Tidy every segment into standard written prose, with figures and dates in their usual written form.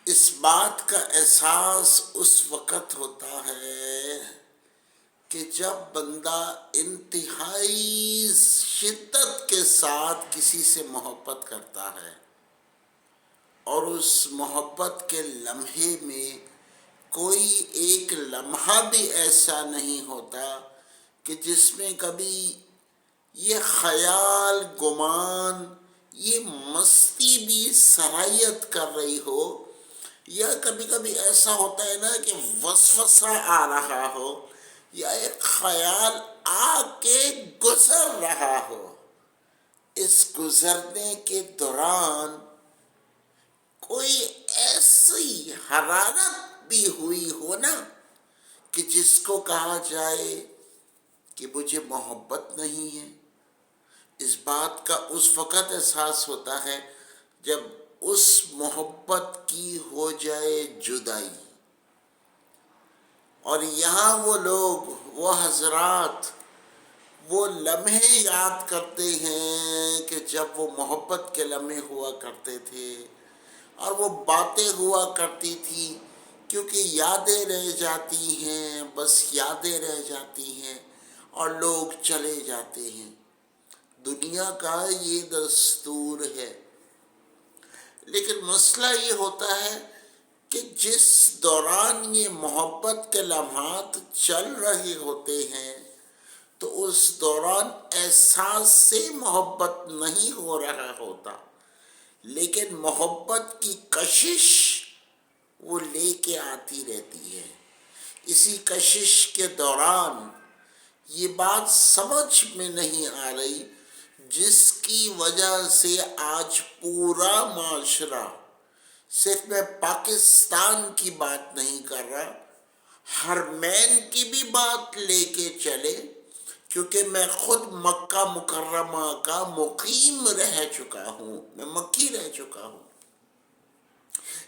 اس بات کا احساس اس وقت ہوتا ہے کہ جب بندہ انتہائی شدت کے ساتھ کسی سے محبت کرتا ہے اور اس محبت کے لمحے میں کوئی ایک لمحہ بھی ایسا نہیں ہوتا کہ جس میں کبھی یہ خیال، گمان، یہ مستی بھی سرایت کر رہی ہو، یا کبھی کبھی ایسا ہوتا ہے نا کہ وسوسہ آ رہا ہو، یا ایک خیال آ کے گزر رہا ہو۔ اس گزرنے کے دوران کوئی ایسی حرارت بھی ہوئی ہو نا کہ جس کو کہا جائے کہ مجھے محبت نہیں ہے۔ اس بات کا اس وقت احساس ہوتا ہے جب اس محبت کی ہو جائے جدائی، اور یہاں وہ لوگ، وہ حضرات، وہ لمحے یاد کرتے ہیں کہ جب وہ محبت کے لمحے ہوا کرتے تھے اور وہ باتیں ہوا کرتی تھی، کیونکہ یادیں رہ جاتی ہیں، بس یادیں رہ جاتی ہیں اور لوگ چلے جاتے ہیں۔ دنیا کا یہ دستور ہے، لیکن مسئلہ یہ ہوتا ہے کہ جس دوران یہ محبت کے لمحات چل رہے ہوتے ہیں تو اس دوران احساس سے محبت نہیں ہو رہا ہوتا، لیکن محبت کی کشش وہ لے کے آتی رہتی ہے۔ اسی کشش کے دوران یہ بات سمجھ میں نہیں آ رہی، جس کی وجہ سے آج پورا معاشرہ، صرف میں پاکستان کی بات نہیں کر رہا، حرمین کی بھی بات لے کے چلے، کیونکہ میں خود مکہ مکرمہ کا مقیم رہ چکا ہوں، میں مکی رہ چکا ہوں۔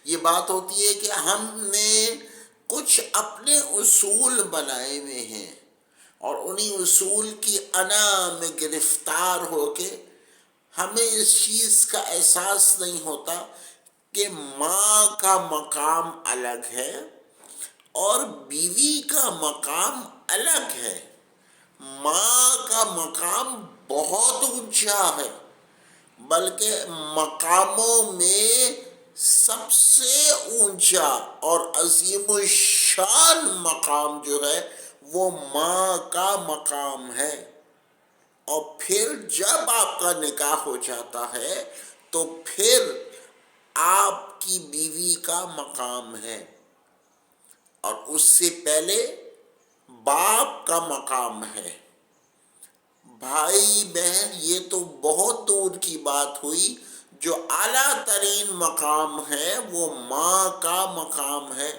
یہ بات ہوتی ہے کہ ہم نے کچھ اپنے اصول بنائے ہوئے ہیں اور انہی اصول کی انا میں گرفتار ہو کے ہمیں اس چیز کا احساس نہیں ہوتا کہ ماں کا مقام الگ ہے اور بیوی کا مقام الگ ہے۔ ماں کا مقام بہت اونچا ہے، بلکہ مقاموں میں سب سے اونچا اور عظیم الشان مقام جو ہے وہ ماں کا مقام ہے۔ اور پھر جب آپ کا نکاح ہو جاتا ہے تو پھر آپ کی بیوی کا مقام ہے، اور اس سے پہلے باپ کا مقام ہے۔ بھائی بہن یہ تو بہت دور کی بات ہوئی، جو اعلیٰ ترین مقام ہے وہ ماں کا مقام ہے۔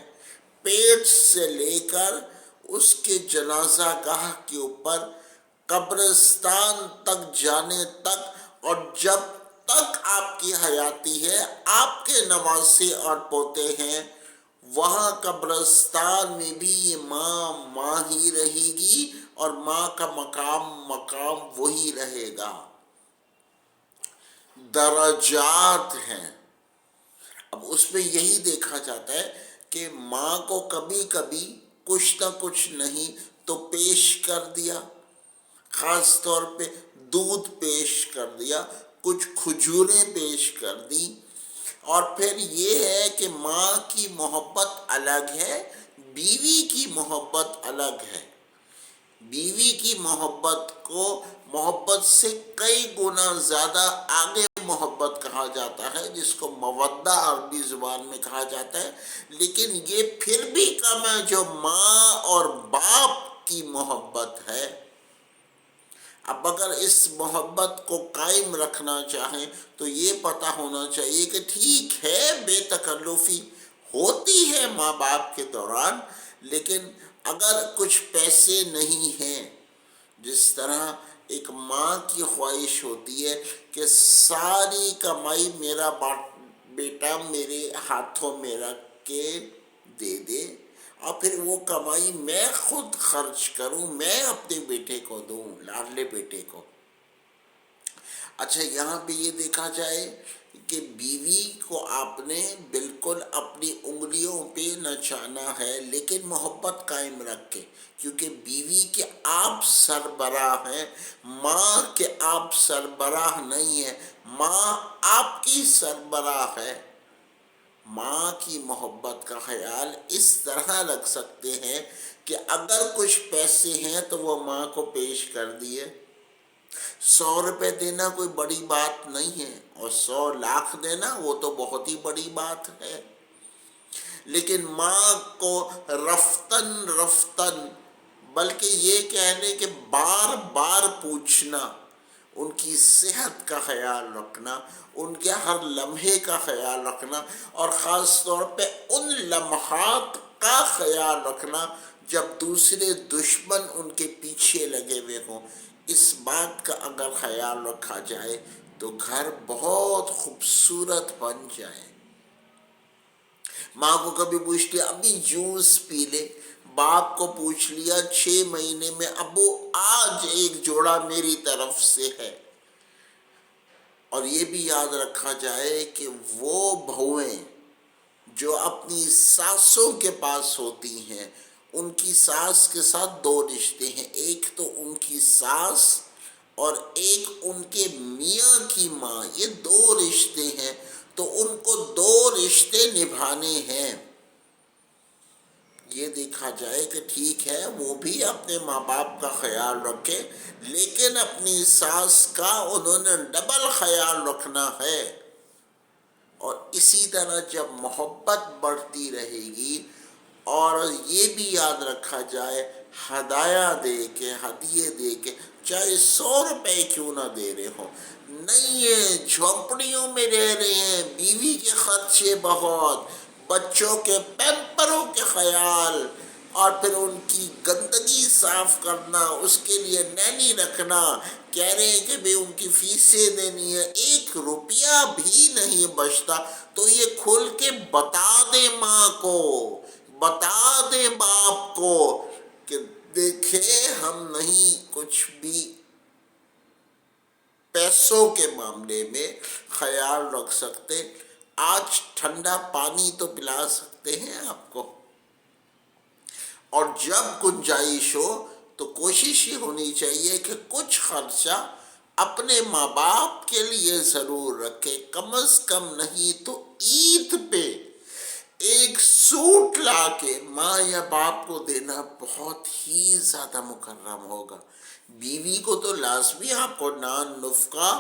پیٹ سے لے کر اس کے جنازہ گاہ کے اوپر قبرستان تک جانے تک، اور جب تک آپ کی حیاتی ہے، آپ کے نواسے اور پوتے ہیں، وہاں قبرستان میں بھی یہ ماں ماں ہی رہے گی اور ماں کا مقام وہی رہے گا۔ درجات ہیں۔ اب اس میں یہی دیکھا جاتا ہے کہ ماں کو کبھی کبھی کچھ نہ کچھ نہیں تو پیش کر دیا، خاص طور پہ دودھ پیش کر دیا، کچھ کھجوریں پیش کر دی، اور پھر یہ ہے کہ ماں کی محبت الگ ہے، بیوی کی محبت الگ ہے۔ بیوی کی محبت کو محبت سے کئی گنا زیادہ آگے محبت کہا جاتا ہے، جس کو مودہ عربی زبان میں کہا جاتا ہے، لیکن یہ پھر بھی کم ہے جو ماں اور باپ کی محبت ہے۔ اب اگر اس محبت کو قائم رکھنا چاہیں تو یہ پتہ ہونا چاہیے کہ ٹھیک ہے بے تکلفی ہوتی ہے ماں باپ کے دوران، لیکن اگر کچھ پیسے نہیں ہیں، جس طرح ایک ماں کی خواہش ہوتی ہے کہ ساری کمائی میرا بیٹا میرے ہاتھوں میں رکھ کے دے دے، اور پھر وہ کمائی میں خود خرچ کروں، میں اپنے بیٹے کو دوں، لاڈلے بیٹے کو۔ اچھا یہاں پہ یہ دیکھا جائے کہ بیوی کو آپ نے بالکل اپنی انگلیوں پہ نچانا ہے، لیکن محبت قائم رکھ کے، کیونکہ بیوی کے آپ سربراہ ہیں، ماں کے آپ سربراہ نہیں ہیں، ماں آپ کی سربراہ ہے۔ ماں کی محبت کا خیال اس طرح رکھ سکتے ہیں کہ اگر کچھ پیسے ہیں تو وہ ماں کو پیش کر دیے۔ 100 روپے دینا کوئی بڑی بات نہیں ہے، اور 100 لاکھ دینا وہ تو بہت ہی بڑی بات ہے، لیکن ماں کو رفتاً رفتاً، بلکہ یہ کہہ لیں کہ بار بار پوچھنا، ان کی صحت کا خیال رکھنا، ان کے ہر لمحے کا خیال رکھنا، اور خاص طور پہ ان لمحات کا خیال رکھنا جب دوسرے دشمن ان کے پیچھے لگے ہوئے ہوں، اس بات کا اگر خیال رکھا جائے تو گھر بہت خوبصورت بن جائے۔ ماں کو کبھی پوچھ لیا ابھی جوس پی لے، باپ کو پوچھ لیا 6 مہینے میں ابو آج ایک جوڑا میری طرف سے ہے۔ اور یہ بھی یاد رکھا جائے کہ وہ بہویں جو اپنی ساسوں کے پاس ہوتی ہیں، ان کی ساس کے ساتھ 2 رشتے ہیں، ایک تو ان کی ساس اور ایک ان کے میاں کی ماں، یہ 2 رشتے ہیں، تو ان کو 2 رشتے نبھانے ہیں۔ یہ دیکھا جائے کہ ٹھیک ہے وہ بھی اپنے ماں باپ کا خیال رکھے، لیکن اپنی ساس کا انہوں نے ڈبل خیال رکھنا ہے۔ اور اسی طرح جب محبت بڑھتی رہے گی، اور یہ بھی یاد رکھا جائے ہدایہ ہدیے دے کے، چاہے 100 روپے کیوں نہ دے رہے ہوں، نہیں یہ جھونپڑیوں میں رہ رہے ہیں، بیوی کے خرچے بہت، بچوں کے پیمپروں کے خیال، اور پھر ان کی گندگی صاف کرنا، اس کے لیے نینی رکھنا، کہہ رہے ہیں کہ بھی ان کی فیسیں دینی ہے، 1 روپیہ بھی نہیں بچتا، تو یہ کھول کے بتا دیں ماں کو، بتا دیں باپ کو کہ دیکھیں ہم نہیں کچھ بھی پیسوں کے معاملے میں خیال رکھ سکتے، آج ٹھنڈا پانی تو پلا سکتے ہیں آپ کو، اور جب گنجائش ہو تو کوشش یہ ہونی چاہیے کہ کچھ خرچہ اپنے ماں باپ کے لیے ضرور رکھے، کم از کم نہیں تو عید پہ ایک سوٹ لا کے ماں یا باپ کو دینا بہت ہی زیادہ مکرم ہوگا۔ بیوی کو تو لازمی آپ کو نان نفقہ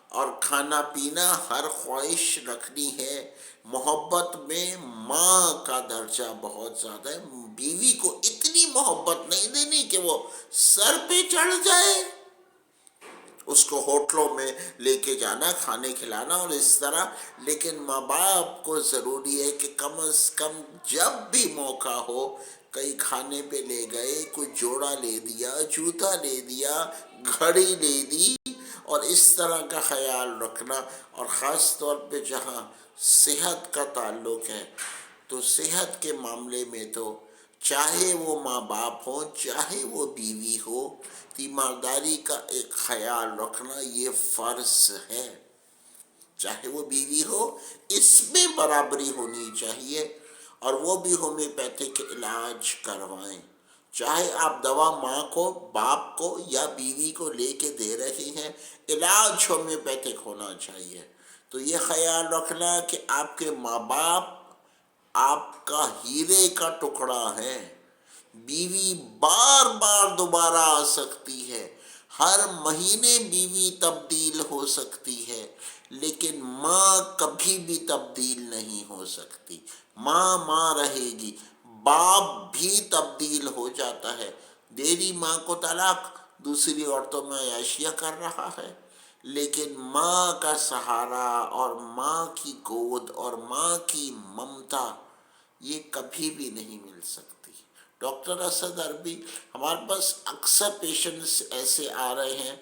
اور کھانا پینا ہر خواہش رکھنی ہے، محبت میں ماں کا درجہ بہت زیادہ ہے، بیوی کو اتنی محبت نہیں دینی کہ وہ سر پہ چڑھ جائے، اس کو ہوٹلوں میں لے کے جانا، کھانے کھلانا اور اس طرح، لیکن ماں باپ کو ضروری ہے کہ کم از کم جب بھی موقع ہو کہیں کھانے پہ لے گئے، کوئی جوڑا لے دیا، جوتا لے دیا، گھڑی لے دی، اور اس طرح کا خیال رکھنا، اور خاص طور پہ جہاں صحت کا تعلق ہے تو صحت کے معاملے میں تو چاہے وہ ماں باپ ہوں چاہے وہ بیوی ہو، تیمارداری کا ایک خیال رکھنا یہ فرض ہے، چاہے وہ بیوی ہو اس میں برابری ہونی چاہیے، اور وہ بھی ہومیوپیتھک علاج کروائیں، چاہے آپ دوا ماں کو، باپ کو یا بیوی کو لے کے دے رہے ہیں، علاج ہومیوپیتھک ہونا چاہیے۔ تو یہ خیال رکھنا کہ آپ کے ماں باپ آپ کا ہیرے کا ٹکڑا ہے، بیوی بار بار دوبارہ آ سکتی ہے، ہر مہینے بیوی تبدیل ہو سکتی ہے، لیکن ماں کبھی بھی تبدیل نہیں ہو سکتی، ماں ماں رہے گی، باپ بھی تبدیل ہو جاتا ہے، دیری ماں کو طلاق، دوسری عورتوں میں عیاشیاں کر رہا ہے، لیکن ماں کا سہارا اور ماں کی گود اور ماں کی ممتا یہ کبھی بھی نہیں مل سکتی۔ ڈاکٹر اسد عربی، ہمارے پاس اکثر پیشنٹس ایسے آ رہے ہیں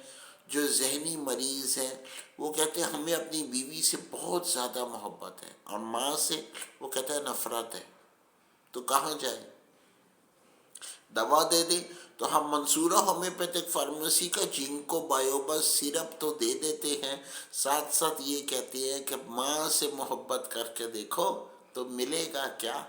جو ذہنی مریض ہیں، وہ کہتے ہیں ہمیں اپنی بیوی سے بہت زیادہ محبت ہے، اور ماں سے وہ کہتا ہے نفرت ہے، تو کہاں جائے؟ دوا دے دیں تو تو ہم منصورہ ہومیوپیتھک فارمیسی کا جنکو بایوبس سیرپ تو دے دیتے ہیں، ساتھ ساتھ یہ کہتے ہیں کہ ماں سے محبت کر کے دیکھو تو ملے گا کیا؟